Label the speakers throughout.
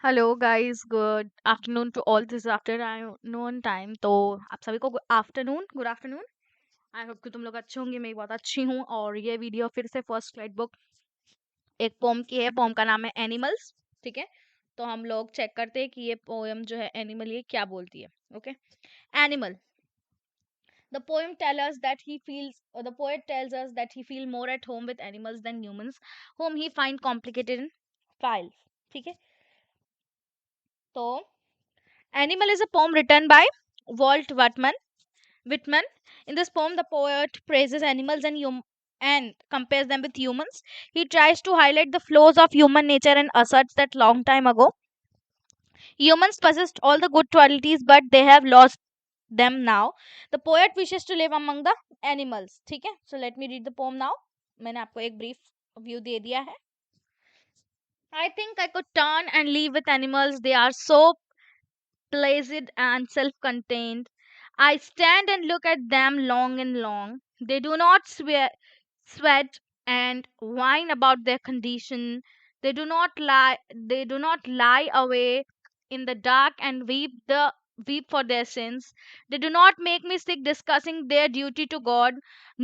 Speaker 1: Hello guys, good afternoon to all. This afternoon time. तो आप सभी को गुड आफ्टरनून। आई होप कि तुम लोग अच्छे होंगे। मैं भी बहुत अच्छी हूँ। और ये वीडियो फिर से फर्स्ट फ्लाइट बुक एक पोम की है। पोम का नाम है एनिमल्स। ठीक है, तो हम लोग चेक करते हैं कि ये पोएम जो है एनिमल ये क्या बोलती है। Okay, animal. The poem tells us that he feels, or the poet tells us that he feels more at home with animals than humans, whom he find complicated in files. ठीक है, तो Animal is a poem written by Walt Whitman. In this poem, the poet praises animals and compares them with humans. He tries to highlight the flaws of human nature and asserts that long time ago, humans possessed all the good qualities, but they have lost them now. The poet wishes to live among the animals. ठीक है, so let me read the poem now. मैंने आपको एक brief view दे दिया है. I think I could turn and live with animals. They are so placid and self contained. I stand and look at them long and long. They do not sweat and whine about their condition. They do not lie away in the dark and weep for their sins. They do not make me sick discussing their duty to God.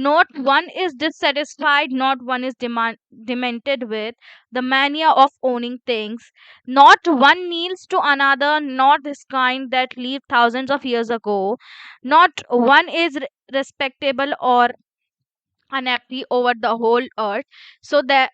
Speaker 1: Not one is dissatisfied, not one is demented with the mania of owning things. Not one kneels to another, not this kind that lived thousands of years ago. Not one is respectable or unhappy over the whole earth. So they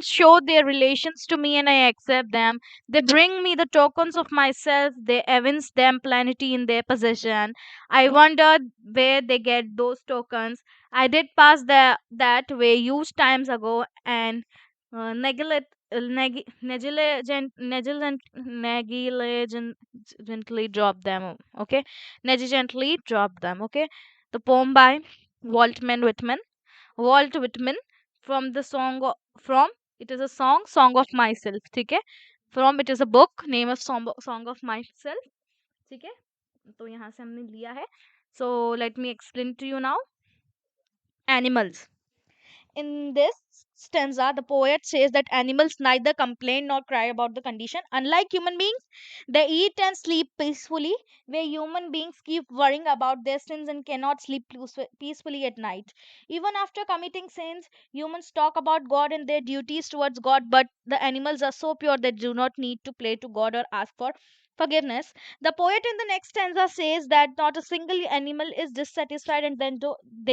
Speaker 1: show their relations to me and I accept them. They bring me the tokens of myself. They evince them plenty in their possession. I wonder where they get those tokens. I did pass that way huge times ago and neglect negligently drop them. Okay, negligently drop them. Okay, the poem by Whitman. Walt Whitman, from the from it is a song of myself. ठीक है, from it is a book name of song of myself. ठीक है, तो यहाँ से हमने लिया है. So let me explain to you now. Animals. In this stanza, the poet says that animals neither complain nor cry about the condition. Unlike human beings, they eat and sleep peacefully, where human beings keep worrying about their sins and cannot sleep peacefully at night. Even after committing sins, humans talk about God and their duties towards God, but the animals are so pure they do not need to pray to God or ask for forgiveness. The poet in the next stanza says that not a single animal is dissatisfied and they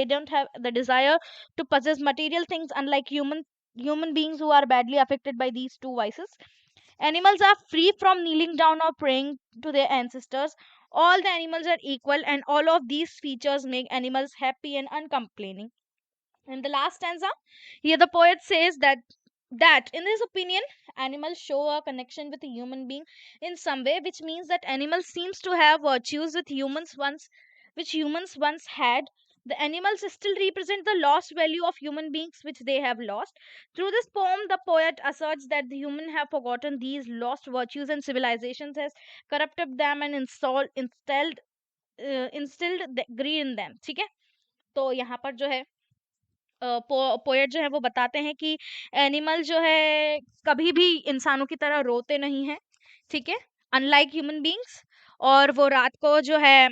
Speaker 1: don't have the desire to possess material things, unlike human beings who are badly affected by these two vices. Animals are free from kneeling down or praying to their ancestors. All the animals are equal, and all of these features make animals happy and uncomplaining. In the last stanza, here the poet says that in his opinion, animals show a connection with a human being in some way, which means that animals seems to have virtues which humans once had. The animals still represent the lost value of human beings which they have lost. Through this poem, the poet asserts that the human have forgotten these lost virtues and civilizations has corrupted them and instilled the greed in them. ठीक है, तो यहाँ पर जो है poet जो है वो बताते हैं कि एनिमल जो है कभी भी इंसानों की तरह रोते नहीं है. ठीक है, अनलाइक ह्यूमन बींग्स. और वो रात को जो है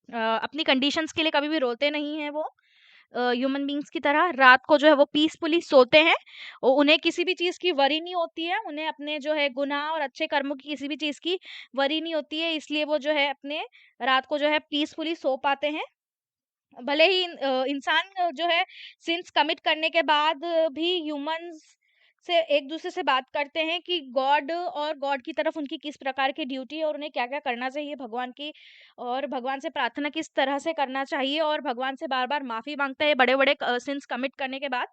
Speaker 1: अपनी कंडीशंस के लिए कभी भी रोते नहीं है. वो ह्यूमन बींग्स की तरह रात को जो है वो पीसफुली सोते हैं. और उन्हें किसी भी चीज़ की वरी नहीं होती है. उन्हें अपने जो है गुनाह और अच्छे कर्मों की किसी भी चीज़ की वरी नहीं होती है, इसलिए वो जो है अपने रात को जो है पीसफुली सो पाते हैं. भले ही इंसान जो है सिंस कमिट करने के बाद भी ह्यूमंस से एक दूसरे से बात करते हैं कि गॉड और गॉड की तरफ उनकी किस प्रकार की ड्यूटी है और उन्हें क्या क्या करना चाहिए भगवान की, और भगवान से प्रार्थना किस तरह से करना चाहिए, और भगवान से बार बार माफी मांगते हैं बड़े बड़े सिंस कमिट करने के बाद.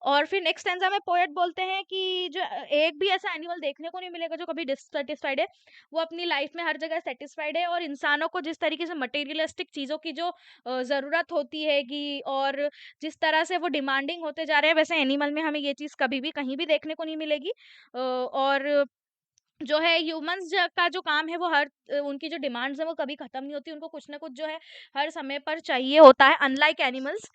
Speaker 1: और फिर नेक्स्ट स्टैंजा में पोएट बोलते हैं कि जो एक भी ऐसा एनिमल देखने को नहीं मिलेगा जो कभी डिससेटिस्फाइड है. वो अपनी लाइफ में हर जगह सेटिस्फाइड है, और इंसानों को जिस तरीके से मटेरियलिस्टिक चीज़ों की जो ज़रूरत होती है कि, और जिस तरह से वो डिमांडिंग होते जा रहे हैं, वैसे एनिमल में हमें ये चीज़ कभी भी कहीं भी देखने को नहीं मिलेगी. और जो है ह्यूमंस का जो काम है वो उनकी जो डिमांड्स है वो कभी खत्म नहीं होती. उनको कुछ ना कुछ जो है हर समय पर चाहिए होता है. अनलाइक एनिमल्स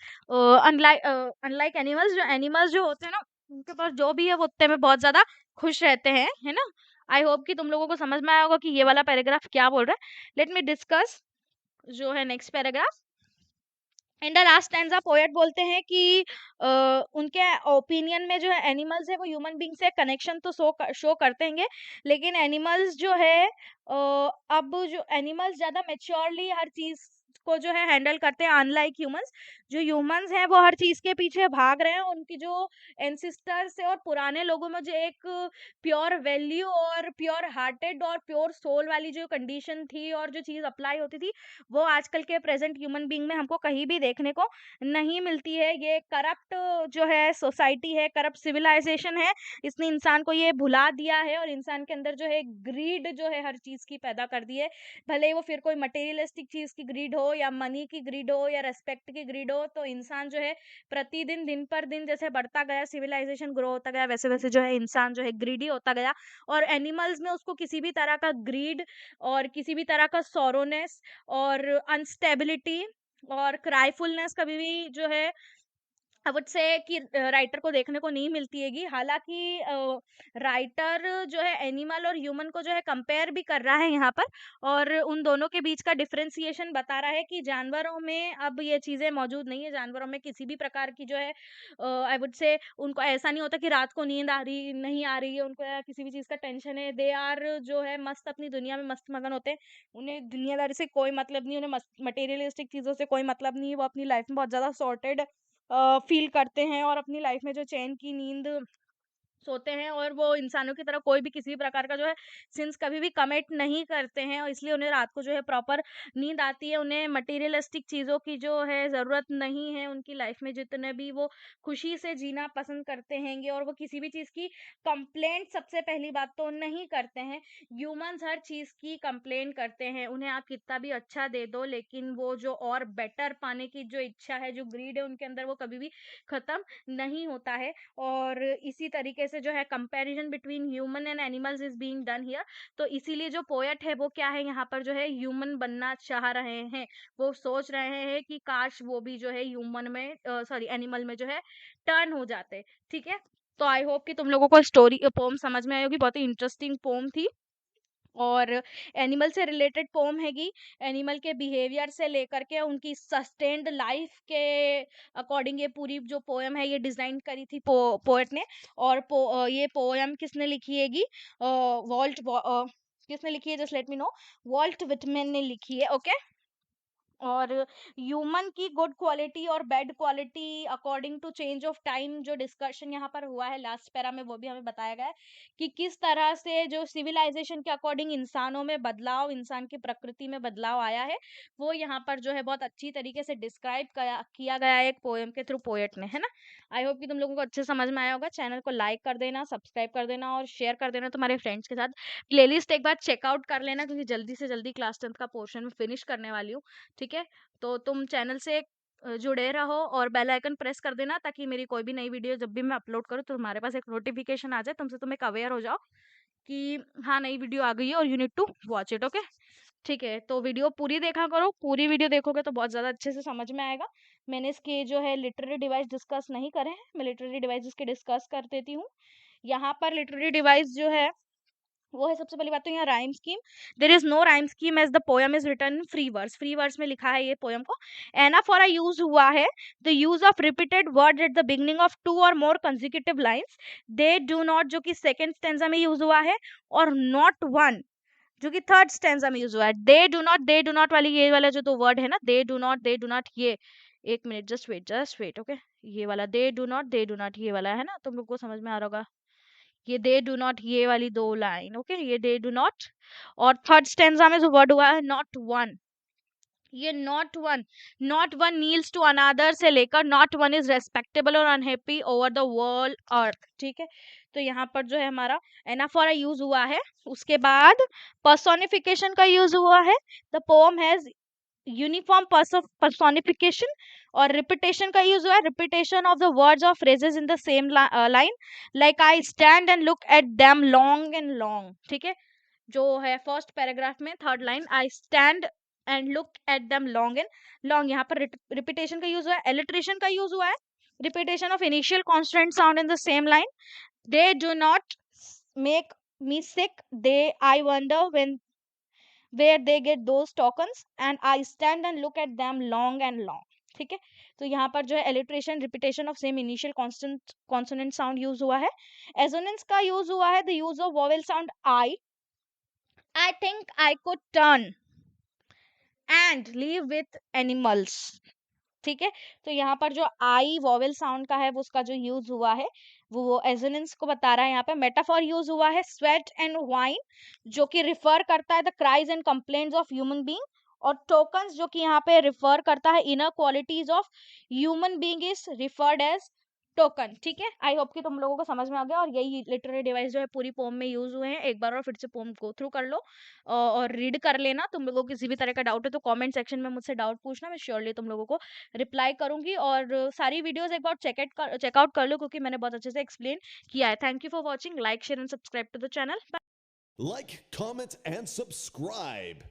Speaker 1: जो होते हैं ना, उनके पास जो भी है वो उतने में बहुत ज्यादा खुश रहते हैं, है ना. आई होप कि तुम लोगों को समझ में आया होगा कि ये वाला पैराग्राफ क्या बोल रहा है। लेट मी डिस्कस जो है next paragraph. In the last stanza poet बोलते हैं कि उनके ओपिनियन में जो है एनिमल्स है वो ह्यूमन बींग से कनेक्शन तो शो करते हैं, लेकिन एनिमल्स जो है अब जो एनिमल्स ज़्यादा मेच्योरली हर चीज़ को जो है हैंडल करते हैं, अनलाइक ह्यूमंस। जो ह्यूमंस हैं वो हर चीज़ के पीछे भाग रहे हैं, उनकी जो एंसिस्टर्स है और पुराने लोगों में जो एक प्योर वैल्यू और प्योर हार्टेड और प्योर सोल वाली जो कंडीशन थी और जो चीज़ अप्लाई होती थी, वो आजकल के प्रेजेंट ह्यूमन बीइंग में हमको कहीं भी देखने को नहीं मिलती है। ये करप्ट जो है सोसाइटी है, करप्ट सिविलाइजेशन है, इसने इंसान को ये भुला दिया है और इंसान के अंदर जो है ग्रीड जो है हर चीज की पैदा कर दी है। भले ही वो फिर कोई मटेरियलिस्टिक चीज की ग्रीड हो या मनी की ग्रीड हो या रेस्पेक्ट की ग्रीड हो, तो इंसान जो है प्रतिदिन दिन पर दिन जैसे बढ़ता गया, सिविलाइजेशन ग्रो होता गया, वैसे वैसे जो है इंसान जो है ग्रीडी होता गया। और एनिमल्स में उसको किसी भी तरह का ग्रीड और किसी भी तरह का सोरोनेस और अनस्टेबिलिटी और क्राईफुलनेस कभी भी जो है आई वुड से कि राइटर को देखने को नहीं मिलती हैगी। हालांकि राइटर जो है एनिमल और ह्यूमन को जो है कंपेयर भी कर रहा है यहाँ पर, और उन दोनों के बीच का डिफरेंशिएशन बता रहा है कि जानवरों में अब ये चीज़ें मौजूद नहीं है। जानवरों में किसी भी प्रकार की जो है आई वुड से उनको ऐसा नहीं होता कि रात को नींद आ रही नहीं आ रही है, उनको या किसी भी चीज़ का टेंशन है। दे आर जो है मस्त अपनी दुनिया में मस्त मगन होते हैं, उन्हें दुनियादारी से कोई मतलब नहीं, उन्हें मटेरियलिस्टिक चीज़ों से कोई मतलब नहीं है। वो अपनी लाइफ में बहुत ज़्यादा सॉर्टेड फील करते हैं और अपनी लाइफ में जो चैन की नींद सोते हैं, और वो इंसानों की तरह कोई भी किसी भी प्रकार का जो है सिंस कभी भी कमिट नहीं करते हैं, और इसलिए उन्हें रात को जो है प्रॉपर नींद आती है। उन्हें मटेरियलिस्टिक चीज़ों की जो है ज़रूरत नहीं है उनकी लाइफ में, जितने भी वो खुशी से जीना पसंद करते हैंगे, और वो किसी भी चीज़ की कंप्लेंट सबसे पहली बात तो नहीं करते हैं। ह्यूमंस हर चीज़ की कंप्लेंट करते हैं, उन्हें आप कितना भी अच्छा दे दो, लेकिन वो जो और बेटर पाने की जो इच्छा है, जो ग्रीड है उनके अंदर, वो कभी भी ख़त्म नहीं होता है। और इसी तरीके से जो है comparison between human and animals is being done here. तो इसीलिए जो पोएट है वो क्या है यहाँ पर जो है ह्यूमन बनना चाह रहे हैं। वो सोच रहे हैं कि काश वो भी जो है ह्यूमन में सॉरी एनिमल में जो है टर्न हो जाते। ठीक है, तो आई होप कि तुम लोगों को स्टोरी पोम समझ में आई होगी। बहुत ही इंटरेस्टिंग पोम थी, और एनिमल से रिलेटेड पोम हैगी। एनिमल के बिहेवियर से लेकर के उनकी सस्टेन्ड लाइफ के अकॉर्डिंग ये पूरी जो पोएम है ये डिजाइन करी थी पोएट ने। और ये पोएम किसने लिखी हैगी? किसने लिखी है? Just let me know. Walt Whitman ने लिखी है। ओके, और ह्यूमन की गुड क्वालिटी और bad quality according to change of time जो डिस्कशन यहाँ पर हुआ है लास्ट पैरा में, वो भी हमें बताया गया है कि किस तरह से जो सिविलाइजेशन के अकॉर्डिंग इंसानों में बदलाव, इंसान की प्रकृति में बदलाव आया है, वो यहाँ पर जो है बहुत अच्छी तरीके से डिस्क्राइब किया गया है एक पोएम के थ्रू पोएट ने, है ना। आई होप कि तुम लोगों को अच्छे समझ में आया होगा। चैनल को लाइक कर देना, सब्सक्राइब कर देना और शेयर कर देना तुम्हारे फ्रेंड्स के साथ। प्लेलिस्ट एक बार चेकआउट कर लेना, क्योंकि जल्दी से जल्दी क्लास 10th का पोर्शन में फिनिश करने वाली हूँ। ठीक है, तो तुम चैनल से जुड़े रहो और बेल आइकन प्रेस कर देना, ताकि मेरी कोई भी नई वीडियो जब भी मैं अपलोड करूँ तो तुम्हारे पास एक नोटिफिकेशन आ जाए, तुमसे तुम एक अवेयर हो जाओ कि हाँ नई वीडियो आ गई है और you need to watch it. Okay, ठीक है, तो वीडियो पूरी देखा करो। पूरी वीडियो देखोगे तो बहुत ज़्यादा अच्छे से समझ में आएगा। मैंने इसके जो है लिटरेरी डिवाइस डिस्कस नहीं करे हैं, मैं लिटरेरी डिवाइस इसके डिस्कस कर देती हूँ। यहाँ पर लिटरेरी डिवाइस जो है वो है, सबसे पहली बात तो यहाँ rhyme scheme. There is no rhyme scheme as the poem is written free verse. Free verse में लिखा है ये पोएम को। एनाफोरा यूज हुआ है, the use of repeated word at the beginning of 2 और more consecutive lines. They do not जो कि सेकेंड स्टेंजा में यूज हुआ है, और नॉट वन जो कि थर्ड स्टेंजा में यूज हुआ है। दे डू नॉट वाली ये वाला जो दो वर्ड है ना, दे डू नॉट ये, एक मिनट जस्ट वेट ओके। ये वाला दे डू नॉट ये वाला है ना, तुम लोग को समझ में आ रहा होगा। ये दे डू नॉट ये वाली दो लाइन, ओके, ये दे डू नॉट। और थर्ड स्टेंजा में जो वर्ड हुआ है नॉट वन, ये not one kneels to another से लेकर नॉट वन इज रेस्पेक्टेबल और unhappy over the world earth. ठीक है, तो यहाँ पर जो है हमारा एनाफोरा यूज हुआ है। उसके बाद पर्सोनिफिकेशन का यूज हुआ है। The pome has uniform personification। और रिपीटेशन का यूज हुआ है, रिपीटेशन ऑफ द वर्ड्स और phrases in the same line, like I stand and look at them long and long. ठीक है, जो है फर्स्ट पैराग्राफ में third line, I stand and look at them long and long, यहाँ पर repetition का use हुआ है। एलिट्रेशन का यूज हुआ है, repetition of initial constant sound in the same line. They do not make me sick. I wonder when where they get those tokens and I stand and look at them long and long. ठीक है, तो यहाँ पर जो है alliteration repetition of same initial constant consonant sound use हुआ है. Assonance का यूज हुआ है, the use of vowel sound I think I could turn and live with animals. ठीक है, तो यहाँ पर जो आई वॉवेल साउंड का है वो उसका जो यूज हुआ है वो एजोनेंस को बता रहा है. यहाँ पे मेटाफॉर यूज हुआ है स्वेट एंड वाइन, जो कि रिफर करता है the cries and complaints of human being. और टोकन्स जो कि यहाँ पे रिफर करता है inner qualities of human being is referred as token. ठीक है, आई होप कि तुम लोगों को समझ में आ गया. और यही लिटरेरी डिवाइस जो है पूरी पोम में यूज हुए हैं. एक बार और फिर से पोम गो थ्रू कर लो और रीड कर लेना. तुम लोगों को किसी भी तरह का डाउट है तो कमेंट सेक्शन में मुझसे डाउट पूछना, मैं श्योरली तुम लोगों को रिप्लाई करूंगी. और सारी वीडियोस एक बार चेकआउट कर लो क्योंकि मैंने बहुत अच्छे से एक्सप्लेन किया है. Thank you for watching. Like share and subscribe to the channel.
Speaker 2: Like, comment, and subscribe.